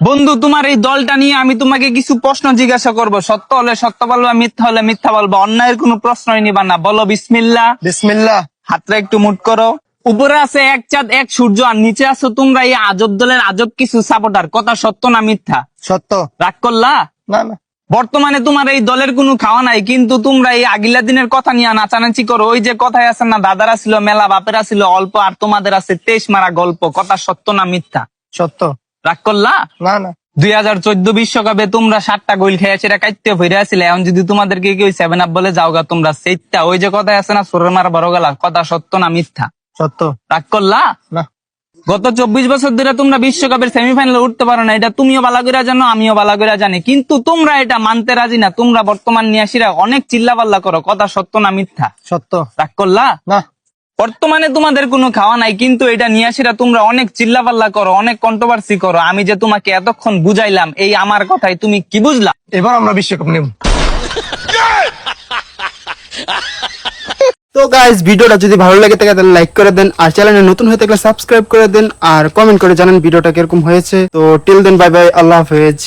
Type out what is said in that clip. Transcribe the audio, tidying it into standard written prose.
বন্ধু, তোমার এই দলটা নিয়ে আমি তোমাকে কিছু প্রশ্ন জিজ্ঞাসা করব। সত্য হলে সত্য বলবা, মিথ্যা হলে মিথ্যা বলবা। অন্যায়ের কোনো প্রশ্নই নিবা না। বলো বিসমিল্লাহ। বিসমিল্লাহ। হাতটা একটু মুট করো। উপরে আছে এক চাঁদ এক সূর্য, আর নিচে আছো তোমরা এই আজব দলের আজব কিছু সাপোর্টার। কথা সত্য না মিথ্যা? সত্য। রাগ করলা? না না, বর্তমানে তোমার এই দলের কোনো খাওয়া নাই, কিন্তু তোমরা এই আগিলা দিনের কথা নিয়ে নাচানাচি করো। ওই যে কথায় আছে না, দাদারা ছিল মেলা, বাপেরা ছিল অল্প, আর তোমাদের আছে 23 মারা গল্প। কথা সত্য না মিথ্যা? সত্য। রাগ করলা? না না, 2014 বিশ্বকাপে তোমরা 7টা গোল খেয়ে সেটা কাটতে ফিরে আসলে। এখন যদি তোমাদেরকে কেউ 7 আপ বলে যাওগা তোমরা সেইটা, ওই যে কথায় আছে না, সোরের মারা বড় গেলা। কথা সত্য না মিথ্যা? সত্য। রাগ করলা? না। গত 24 বছর ধরে তোমরা বিশ্বকাপের সেমিফাইনালে উঠতে পারো না, এটা তুমিও ভালো করে জানো, আমিও ভালো করে জানি। কিন্তু তোমরা এটা মানতে রাজি না। তোমরা বর্তমান নিয়াসীরা অনেক চিল্লাপাল্লা করো। কথা সত্য না মিথ্যা? সত্য। রাগ করলা? না। বর্তমানে তোমাদের কোনো খাওয়া নাই, কিন্তু এটা নিয়াসীরা তোমরা অনেক চিল্লাপাল্লা করো, অনেক কন্ট্রোভার্সি করো। আমি যে তোমাকে এতক্ষণ বুঝাইলাম, এই আমার কথাই তুমি কি বুঝলা? এবার আমরা বিশ্বকাপ নেব। তো গাইস, ভিডিওটা যদি ভালো লাগে থাকে তাহলে লাইক করে দেন, আর চ্যানেলে নতুন হয়ে থাকলে সাবস্ক্রাইব করে দেন, আর কমেন্ট করে জানান ভিডিওটা কিরকম হয়েছে। তো টিল দেন, বাই বাই, আল্লাহ হাফেজ।